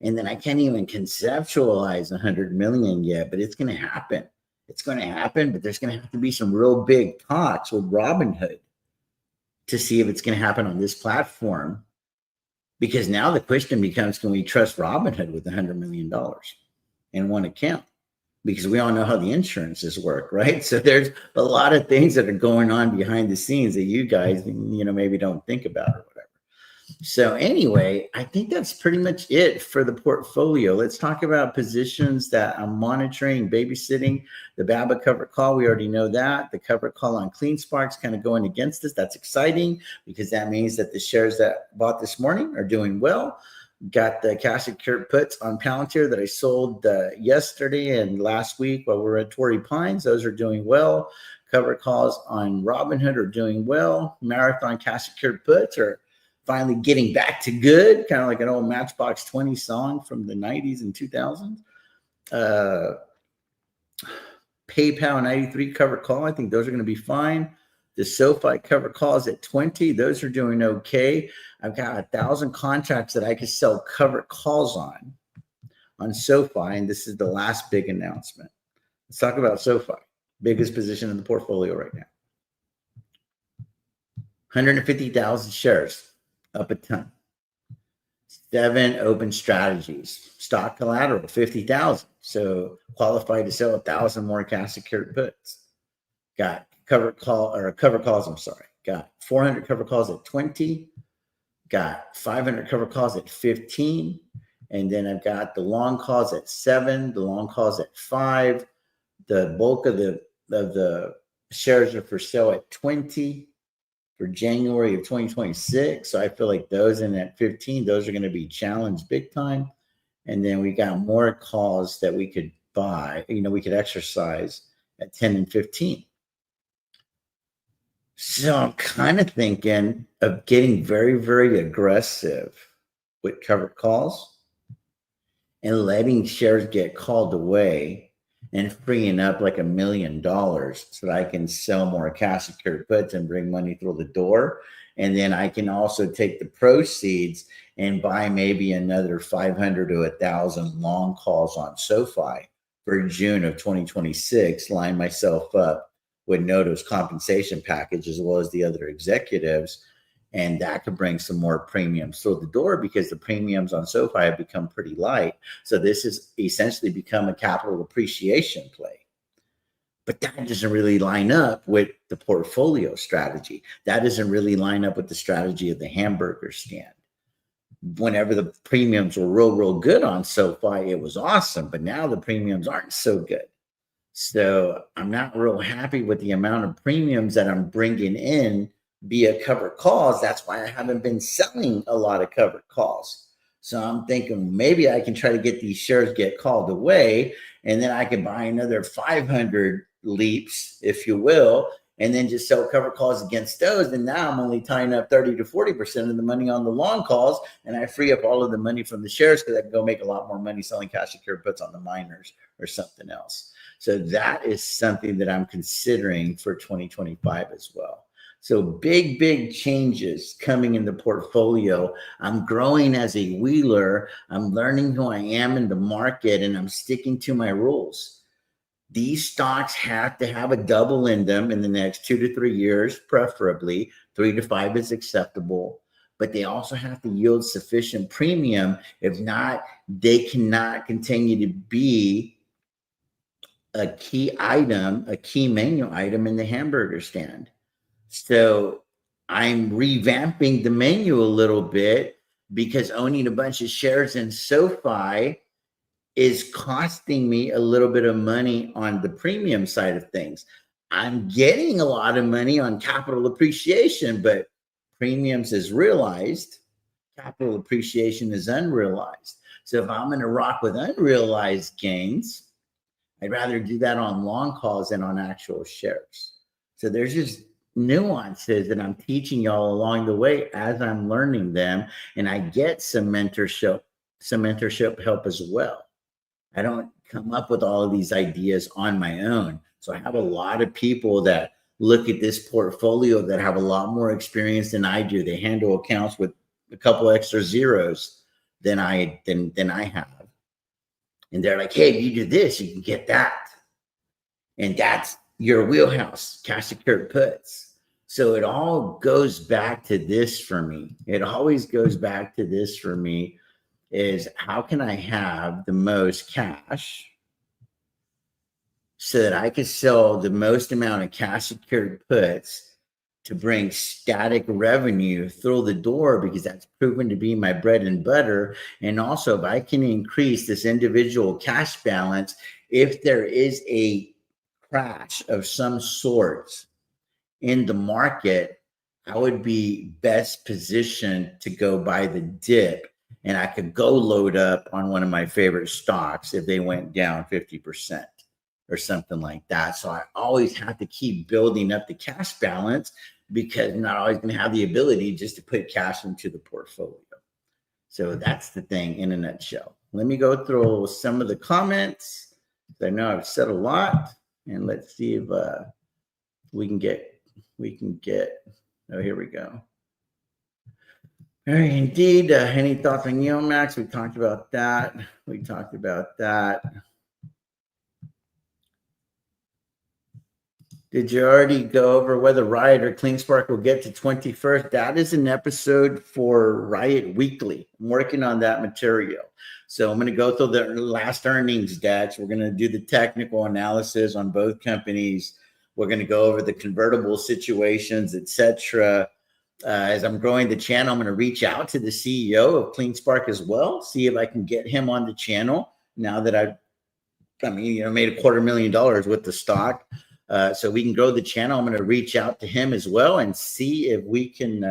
And then I can't even conceptualize 100 million yet, but it's going to happen. It's going to happen, but there's going to have to be some real big talks with Robinhood to see if it's going to happen on this platform. Because now the question becomes, can we trust Robinhood with $100 million in one account? Because we all know how the insurances work, right? So there's a lot of things that are going on behind the scenes that you guys, maybe don't think about or whatever. So anyway, I think that's pretty much it for the portfolio. Let's talk about positions that I'm monitoring, babysitting. The BABA covered call, we already know that. The covered call on CleanSpark's kind of going against us. That's exciting because that means that the shares that bought this morning are doing well. Got the cash secured puts on Palantir that I sold yesterday and last week while we were at Torrey Pines. Those are doing well. Covered calls on Robinhood are doing well. Marathon cash secured puts are finally getting back to good, kind of like an old Matchbox 20 song from the 90s and 2000s. PayPal 93 covered call, I think those are going to be fine. The SoFi covered calls at 20, those are doing okay. I've got 1,000 contracts that I could sell covered calls on SoFi, and this is the last big announcement. Let's talk about SoFi, biggest position in the portfolio right now. 150,000 shares. Up a ton. 7 open strategies. Stock collateral, 50,000. So qualified to sell 1,000 more cash secured puts. Got covered calls, Got 400 covered calls at 20. Got 500 covered calls at 15. And then I've got the long calls at 7, the long calls at 5. The bulk of the shares are for sale at 20. For January of 2026. So I feel like those in at 15, those are going to be challenged big time. And then we got more calls that we could buy, we could exercise at 10 and 15. So I'm kind of thinking of getting very, very aggressive with covered calls and letting shares get called away and freeing up like $1 million so that I can sell more cash secured puts and bring money through the door. And then I can also take the proceeds and buy maybe another 500 to 1,000 long calls on SoFi for June of 2026, line myself up with Noto's compensation package as well as the other executives. And that could bring some more premiums through the door because the premiums on SoFi have become pretty light. So this has essentially become a capital appreciation play. But that doesn't really line up with the portfolio strategy. That doesn't really line up with the strategy of the hamburger stand. Whenever the premiums were real good on SoFi, it was awesome. But now the premiums aren't so good. So I'm not real happy with the amount of premiums that I'm bringing in via covered calls. That's why I haven't been selling a lot of covered calls. So I'm thinking maybe I can try to get these shares get called away, and then I can buy another 500 leaps, if you will, and then just sell covered calls against those. And now I'm only tying up 30 to 40% of the money on the long calls, and I free up all of the money from the shares because I can go make a lot more money selling cash secured puts on the miners or something else. So that is something that I'm considering for 2025 as well. So big changes coming in the portfolio. I'm growing as a wheeler. I'm learning who I am in the market, and I'm sticking to my rules. These stocks have to have a double in them in the next 2 to 3 years, preferably. 3 to 5 is acceptable. But they also have to yield sufficient premium. If not, they cannot continue to be a key item, a key menu item in the hamburger stand. So I'm revamping the menu a little bit because owning a bunch of shares in SoFi is costing me a little bit of money on the premium side of things. I'm getting a lot of money on capital appreciation, but premiums is realized, capital appreciation is unrealized. So if I'm going to rock with unrealized gains, I'd rather do that on long calls than on actual shares. So there's just nuances that I'm teaching y'all along the way as I'm learning them, and I get some mentorship help as well. I don't come up with all of these ideas on my own. So I have a lot of people that look at this portfolio that have a lot more experience than I do. They handle accounts with a couple extra zeros than I have. And they're like, hey, if you do this, you can get that. And that's your wheelhouse, cash secured puts. So it all goes back to this for me. It always goes back to this for me is how can I have the most cash so that I can sell the most amount of cash secured puts to bring static revenue through the door, because that's proven to be my bread and butter. And also, if I can increase this individual cash balance, if there is a crash of some sort in the market, I would be best positioned to go buy the dip, and I could go load up on one of my favorite stocks if they went down 50% or something like that. So I always have to keep building up the cash balance, because I'm not always going to have the ability just to put cash into the portfolio. So that's the thing in a nutshell. Let me go through some of the comments. I know I've said a lot, and let's see if we can get, oh, here we go. All right, indeed. Any thoughts on Max? We talked about that. Did you already go over whether Riot or CleanSpark will get to 21st? That is an episode for Riot Weekly. I'm working on that material. So I'm going to go through the last earnings decks. We're going to do the technical analysis on both companies. We're going to go over the convertible situations, etc. As I'm growing the channel, I'm going to reach out to the CEO of CleanSpark as well, see if I can get him on the channel now that I've made $250,000 with the stock. So we can grow the channel. I'm going to reach out to him as well and see if we can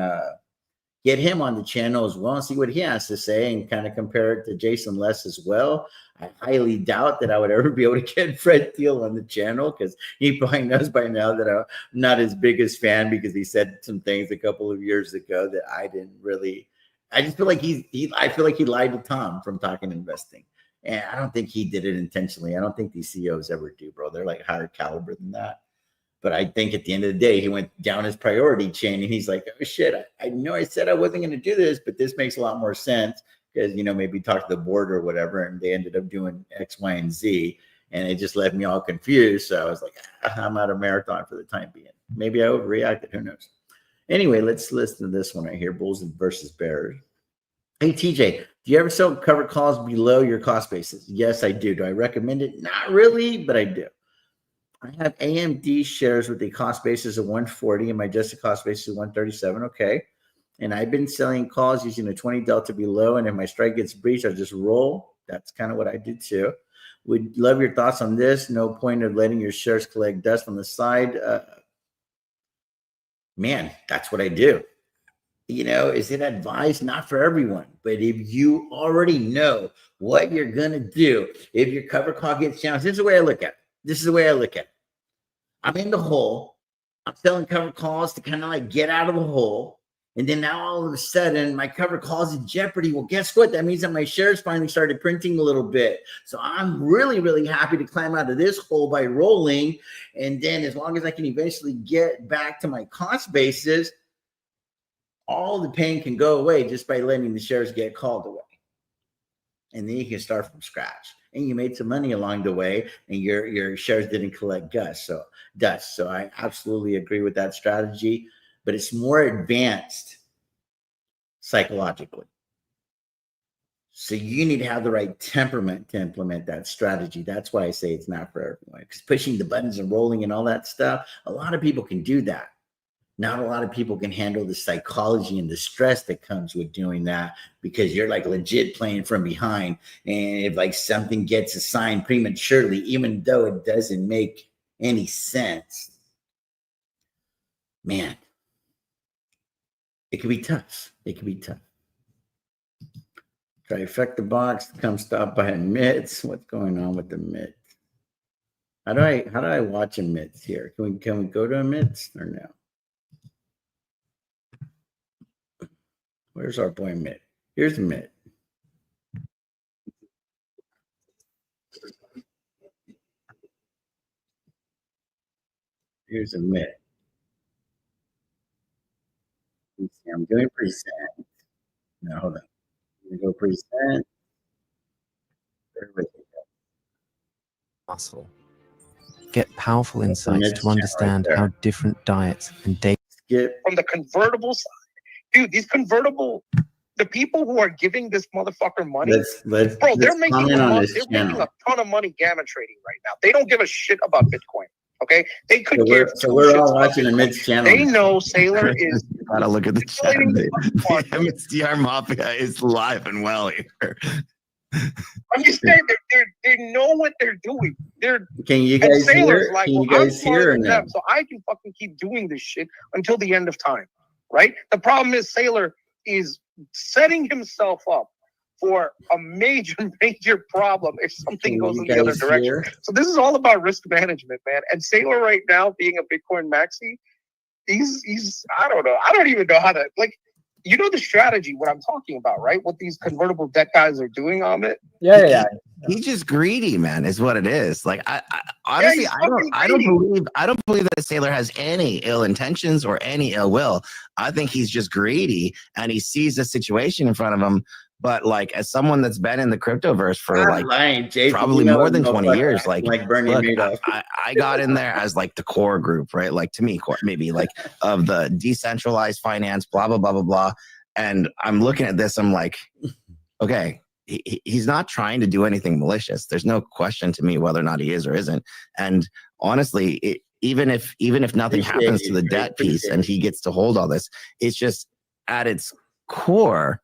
get him on the channel as well and see what he has to say, and kind of compare it to Jason Less as well. I highly doubt that I would ever be able to get Fred Thiel on the channel, because he probably knows by now that I'm not his biggest fan, because he said some things a couple of years ago that I didn't really. I just feel like I feel like he lied to Tom from Talking Investing. And I don't think he did it intentionally. I don't think these CEOs ever do, bro. They're like higher caliber than that. But I think at the end of the day, he went down his priority chain, and he's like, oh, shit, I know I said I wasn't going to do this, but this makes a lot more sense, because, maybe talk to the board or whatever, and they ended up doing X, Y, and Z, and it just left me all confused. So I was like, I'm out of marathon for the time being. Maybe I overreacted. Who knows? Anyway, let's listen to this one right here, Bulls versus Bears. Hey, TJ, do you ever sell covered calls below your cost basis? Yes, I do. Do I recommend it? Not really, but I do. I have AMD shares with a cost basis of 140 and my adjusted cost basis is 137. Okay. And I've been selling calls using a 20 delta below. And if my strike gets breached, I'll just roll. That's kind of what I did too. Would love your thoughts on this. No point of letting your shares collect dust on the side. Man, that's what I do. Is it advised? Not for everyone. But if you already know what you're going to do, if your cover call gets challenged, this is the way I look at it. I'm in the hole. I'm selling cover calls to kind of like get out of the hole. And then now all of a sudden my cover calls in jeopardy. Well, guess what? That means that my shares finally started printing a little bit. So I'm really, really happy to climb out of this hole by rolling. And then as long as I can eventually get back to my cost basis, all the pain can go away just by letting the shares get called away. And then you can start from scratch. And you made some money along the way, and your shares didn't collect dust. So I absolutely agree with that strategy, but it's more advanced psychologically. So you need to have the right temperament to implement that strategy. That's why I say it's not for everyone, because pushing the buttons and rolling and all that stuff, a lot of people can do that. Not a lot of people can handle the psychology and the stress that comes with doing that, because you're like legit playing from behind. And if like something gets assigned prematurely, even though it doesn't make any sense, man, it can be tough. Trifecta box. Come stop by Mitts. What's going on with the Mitts? How do I watch a Mitts here? Can we go to a Mitts or no? Where's our boy Mitt? Here's Mitt. Here's a Mitt. I'm doing present. No, hold on. I'm gonna go present.
Muscle. Get powerful insights to understand how different diets and data.
From the convertible side, dude, these convertible, the people who are giving this motherfucker money, bro, they're making a ton of money gamma trading right now. They don't give a shit about Bitcoin. Okay, they could give.
So we're all watching the Mitts channel.
They know Sailor is.
Gotta look at the chat. The MSDR Mafia is live and well here.
I'm just saying they know what they're doing.
Can you guys hear?
Like, well, I'm smarter than them, so I can fucking keep doing this shit until the end of time, right? The problem is Sailor is setting himself up for a major problem if something goes in the other direction. So this is all about risk management, man. And Sailor right now, being a Bitcoin maxi, he's I don't know. I don't even know how to like. You know the strategy, what I'm talking about, right? What these convertible debt guys are doing on it.
Yeah. He's just greedy, man, is what it is. Like, I honestly, I don't believe that Sailor has any ill intentions or any ill will. I think he's just greedy and he sees the situation in front of him. But like, as someone that's been in the cryptoverse for probably more than 20 years, like Bernie Madoff. I got in there as like the core group, right? Like to me, maybe like of the decentralized finance, blah, blah, blah, blah, blah. And I'm looking at this, I'm like, okay, he's not trying to do anything malicious. There's no question to me whether or not he is or isn't. And honestly, even if nothing happens to the debt piece and he gets to hold all this, it's just at its core,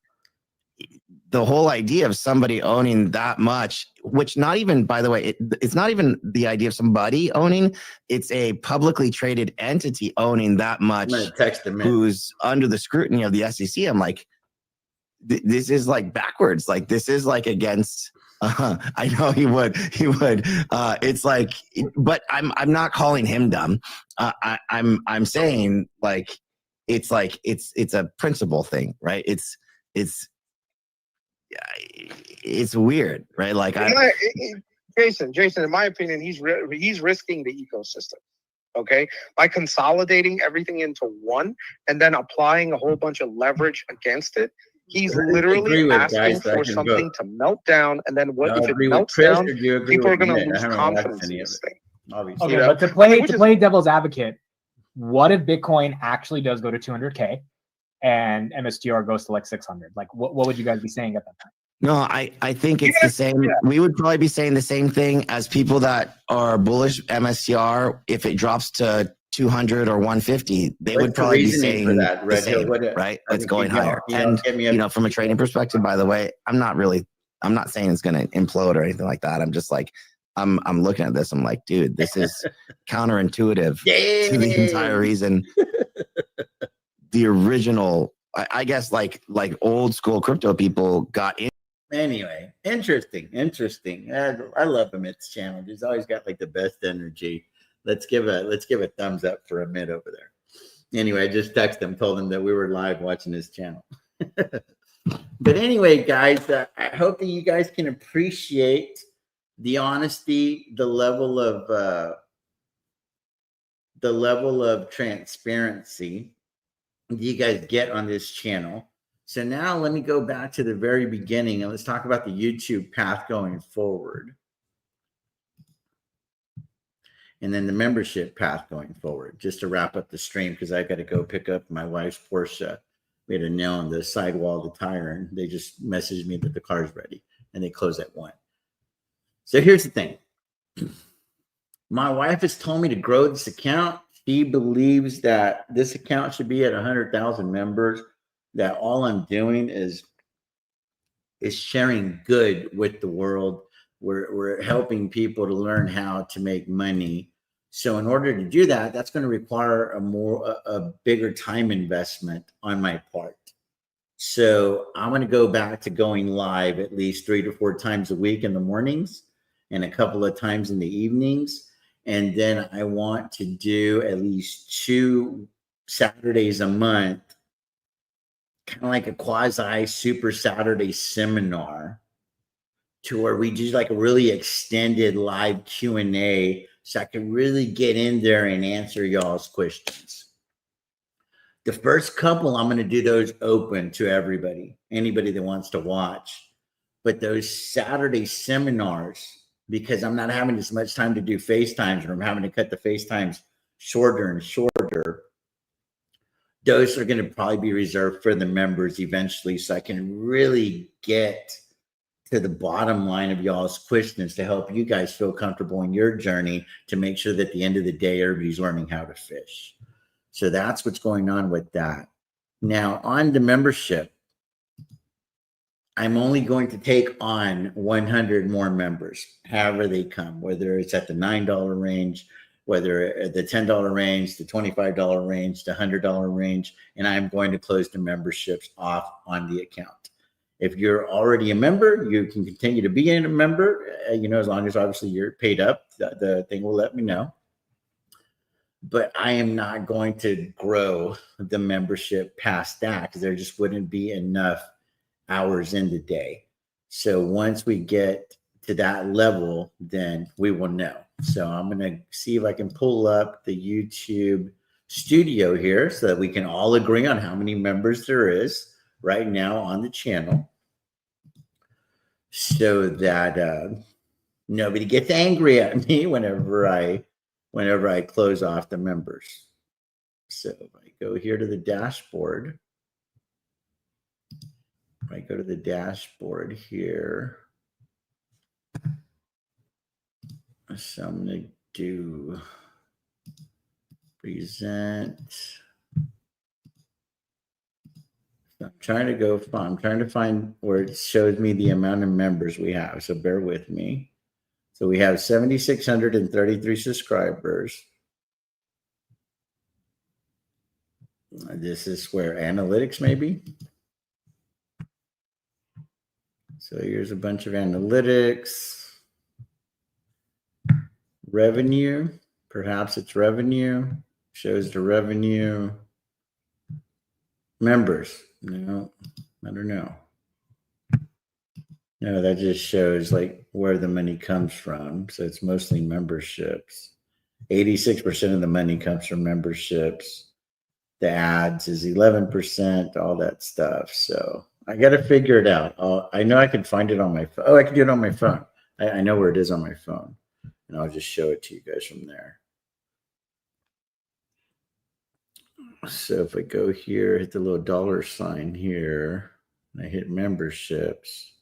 the whole idea of somebody owning that much, which not even, by the way, it's not even the idea of somebody owning, it's a publicly traded entity owning that much who's under the scrutiny of the SEC. I'm like, this is like backwards. Like this is like against, I know he would, it's like, but I'm not calling him dumb. I'm saying like, it's a principle thing, right? It's weird, right? Like
Jason, in my opinion, he's risking the ecosystem. Okay, by consolidating everything into one and then applying a whole bunch of leverage against it, he's literally asking for something to melt down, and then if it melts down, people are going to lose confidence in this thing.
Obviously. Okay, but to play devil's advocate, what if Bitcoin actually does go to 200K? And MSTR goes to like 600. Like, what would you guys be saying at that time?
No, I think it's the same. Yeah. We would probably be saying the same thing as people that are bullish MSTR. If it drops to 200 or 150, they would probably be saying that, the same, right? It's going higher. And from a trading perspective, by the way, I'm not saying it's going to implode or anything like that. I'm just like, I'm looking at this. I'm like, dude, this is counterintuitive to the entire reason. The original, I guess, like old school crypto people got in.
Anyway, interesting. I love Amit's channel. He's always got like the best energy. Let's give a thumbs up for Amit over there. Anyway, I just texted him, told him that we were live watching his channel. But anyway, guys, I hope that you guys can appreciate the honesty, the level of transparency you guys get on this channel. So now let me go back to the very beginning and let's talk about the YouTube path going forward. And then the membership path going forward, just to wrap up the stream, because I got to go pick up my wife's Porsche. We had a nail in the sidewall of the tire and they just messaged me that the car's ready and they close at 1. So here's the thing. My wife has told me to grow this account. She believes that this account should be at 100,000 members, that all I'm doing is sharing good with the world. We're helping people to learn how to make money. So in order to do that, that's going to require a bigger time investment on my part. So I'm going to go back to going live at least 3 to 4 times a week in the mornings and a couple of times in the evenings. And then I want to do at least 2 Saturdays a month, kind of like a quasi super Saturday seminar, to where we do like a really extended live Q&A, so I can really get in there and answer y'all's questions. The first couple, I'm going to do those open to everybody, anybody that wants to watch. But those Saturday seminars, because I'm not having as much time to do FaceTimes, and I'm having to cut the FaceTimes shorter and shorter, those are going to probably be reserved for the members eventually, so I can really get to the bottom line of y'all's questions to help you guys feel comfortable in your journey, to make sure that at the end of the day, everybody's learning how to fish. So that's what's going on with that. Now, on the membership, I'm only going to take on 100 more members, however they come, whether it's at the $9 range, whether the $10 range, the $25 range, the $100 range, and I'm going to close the memberships off on the account. If you're already a member, you can continue to be a member, as long as obviously you're paid up, the thing will let me know. But I am not going to grow the membership past that, because there just wouldn't be enough hours in the day. So once we get to that level, then we will know. So I'm going to see if I can pull up the YouTube studio here so that we can all agree on how many members there is right now on the channel, so that nobody gets angry at me whenever I close off the members. So if I go here to the dashboard, here, so I'm going to do present. So I'm trying to find where it shows me the amount of members we have. So bear with me. So we have 7,633 subscribers. This is where analytics maybe. So here's a bunch of analytics. Revenue, perhaps it's revenue. Shows the revenue. Members, no, I don't know. No, that just shows like where the money comes from. So it's mostly memberships. 86% of the money comes from memberships. The ads is 11%, all that stuff. So I got to figure it out. I know I can find it on my phone. Oh, I can do it on my phone. I know where it is on my phone. And I'll just show it to you guys from there. So if I go here, hit the little dollar sign here, and I hit memberships.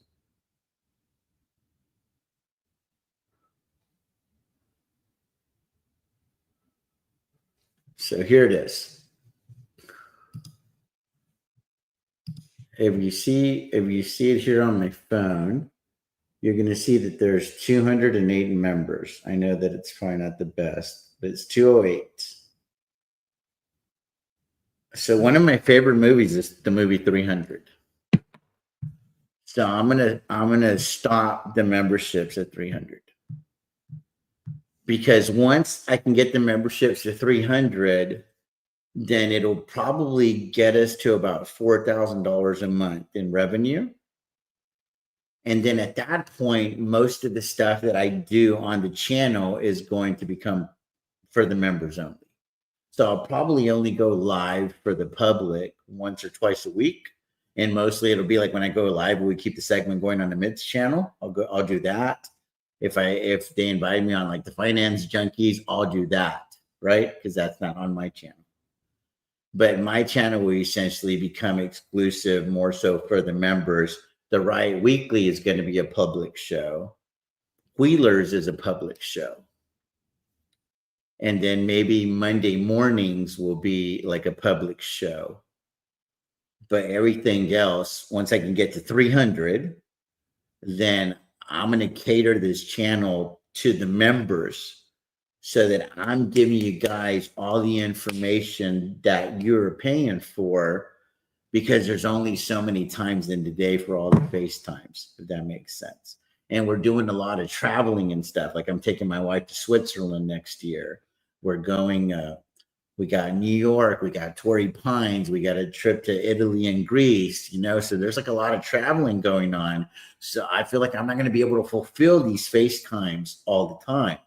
So here it is. If you see it here on my phone, you're going to see that there's 208 members. I know that it's probably not the best, but it's 208. So one of my favorite movies is the movie 300. So I'm gonna stop the memberships at 300. Because once I can get the memberships to 300, then it'll probably get us to about $4,000 a month in revenue. And then at that point, most of the stuff that I do on the channel is going to become for the members only. So I'll probably only go live for the public once or twice a week. And mostly it'll be like when I go live, we keep the segment going on the Mids channel. I'll do that. If they invite me on like the Finance Junkies, I'll do that, right? Because that's not on my channel. But my channel will essentially become exclusive more so for the members. The Riot Weekly is going to be a public show. Wheelers is a public show. And then maybe Monday mornings will be like a public show. But everything else, once I can get to 300, then I'm going to cater this channel to the members so that I'm giving you guys all the information that you're paying for, because there's only so many times in the day for all the FaceTimes, if that makes sense. And we're doing a lot of traveling and stuff. Like I'm taking my wife to Switzerland next year. We're going, we got New York, we got Torrey Pines, we got a trip to Italy and Greece, you know, so there's like a lot of traveling going on. So I feel like I'm not going to be able to fulfill these FaceTimes all the time.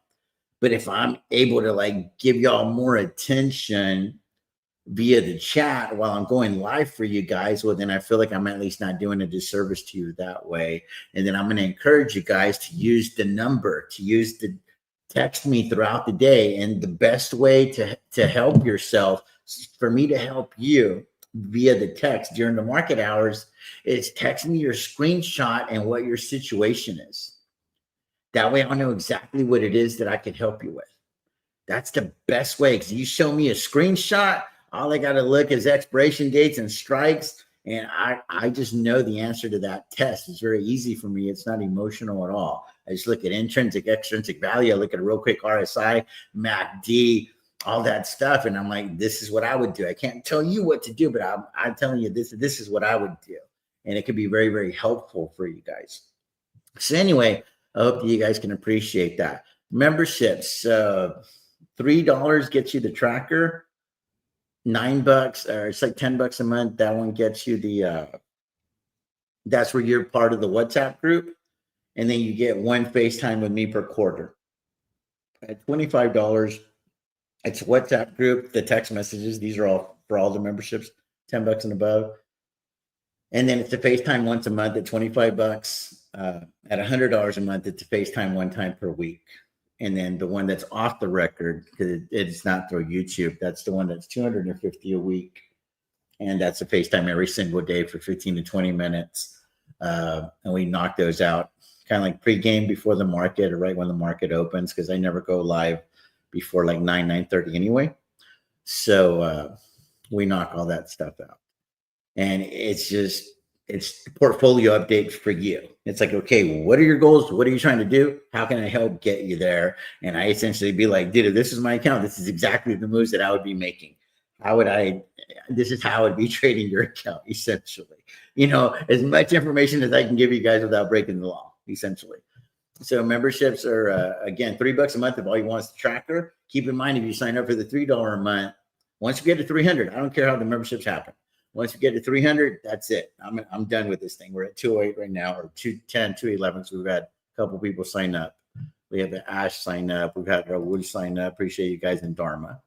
But if I'm able to like give y'all more attention via the chat while I'm going live for you guys, well, then I feel like I'm at least not doing a disservice to you that way. And then I'm going to encourage you guys to use the number, to use the text me throughout the day. And the best way to help yourself, for me to help you via the text during the market hours, is text me your screenshot and what your situation is. That way I'll know exactly what it is that I can help you with. That's the best way, because you show me a screenshot, all I got to look is expiration dates and strikes, and I just know the answer to that test. It's very easy for me. It's not emotional at all. I just look at intrinsic, extrinsic value. I look at a real quick RSI, MACD, all that stuff, and I'm like, this is what I would do. I can't tell you what to do, but I'm telling you this is what I would do, and it could be very, very helpful for you guys. So anyway, I hope that you guys can appreciate that. Memberships, $3 gets you the tracker. $9, or it's like $10 a month. That one gets you the, that's where you're part of the WhatsApp group. And then you get one FaceTime with me per quarter. At $25, it's WhatsApp group, the text messages. These are all for all the memberships, $10 and above. And then it's a FaceTime once a month at $25. At $100 a month, it's a FaceTime one time per week. And then the one that's off the record, because it's not through YouTube, that's the one that's $250 a week. And that's a FaceTime every single day for 15 to 20 minutes. And we knock those out kind of like pregame before the market, or right when the market opens, because I never go live before like 9:30 anyway. So we knock all that stuff out. And it's portfolio updates for you. It's like, okay, what are your goals? What are you trying to do? How can I help get you there? And I essentially be like, dude, if this is my account, this is exactly the moves that I would be making. This is how I would be trading your account, essentially. You know, as much information as I can give you guys without breaking the law, essentially. So memberships are, again, $3 a month if all you want is the tracker. Keep in mind, if you sign up for the $3 a month, once you get to 300, I don't care how the memberships happen. Once you get to 300, that's it. I'm done with this thing. We're at 208 right now, or 210, 211. So we've had a couple people sign up. We have the Ash sign up. We've had Raul sign up. Appreciate you guys in Dharma.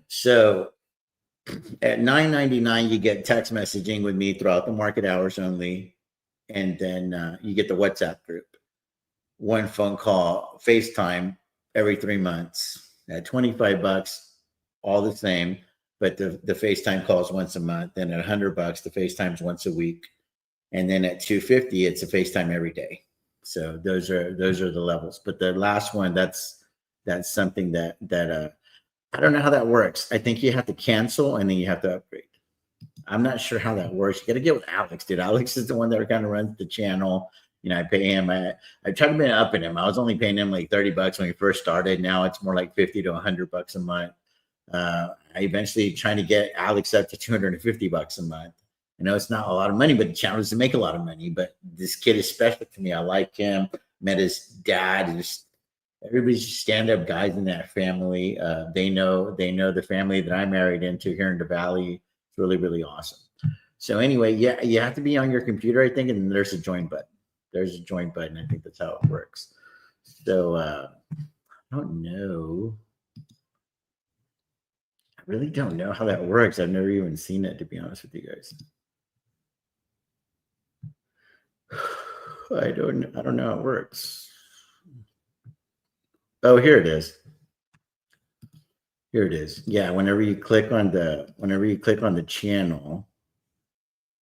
So at $9.99, you get text messaging with me throughout the market hours only. And then you get the WhatsApp group. One phone call, FaceTime every 3 months at $25, all the same. But the FaceTime calls once a month. Then at $100, the FaceTime's once a week. And then at $250, it's a FaceTime every day. So those are the levels. But the last one, that's something that I don't know how that works. I think you have to cancel and then you have to upgrade. I'm not sure how that works. You got to get with Alex, dude. Alex is the one that kind of runs the channel. You know, I pay him. I tried to be upping him. I was only paying him like $30 when he first started. Now it's more like $50 to $100 a month. I eventually trying to get Alex up to $250 a month. I know it's not a lot of money, but the challenge is to make a lot of money. But this kid is special to me. I like him. Met his dad. Everybody's just stand-up guys in that family. They know the family that I married into here in the Valley. It's really, really awesome. So anyway, yeah, you have to be on your computer, I think, and there's a join button. There's a join button. I think that's how it works. So I don't know. I really don't know how that works. I've never even seen it, to be honest with you guys. I don't know how it works. Oh, here it is. Here it is. Yeah, whenever you click on the channel,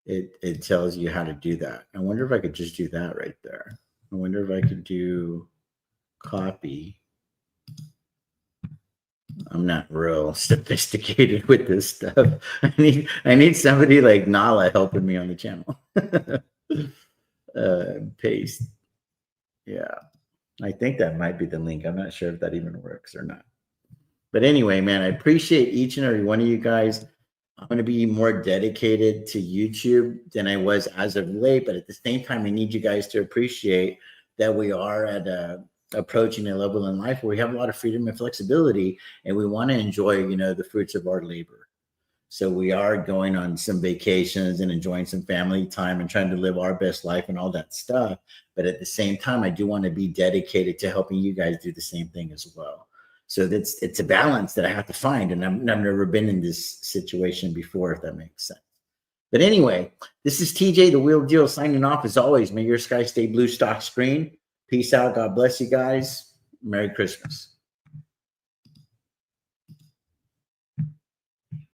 it tells you how to do that. I wonder if I could just do that right there. I wonder if I could do copy. I'm not real sophisticated with this stuff. I need somebody like Nala helping me on the channel. Paste. Yeah. I think that might be the link. I'm not sure if that even works or not. But anyway, man, I appreciate each and every one of you guys. I'm going to be more dedicated to YouTube than I was as of late. But at the same time, I need you guys to appreciate that we are at approaching a level in life where we have a lot of freedom and flexibility, and we want to enjoy, the fruits of our labor. So we are going on some vacations and enjoying some family time and trying to live our best life and all that stuff. But at the same time, I do want to be dedicated to helping you guys do the same thing as well. So it's a balance that I have to find. And I've never been in this situation before, if that makes sense. But anyway, this is TJ, the Wheel Deal, signing off. As always, may your sky stay blue, stock screen. Peace out. God bless you guys. Merry Christmas.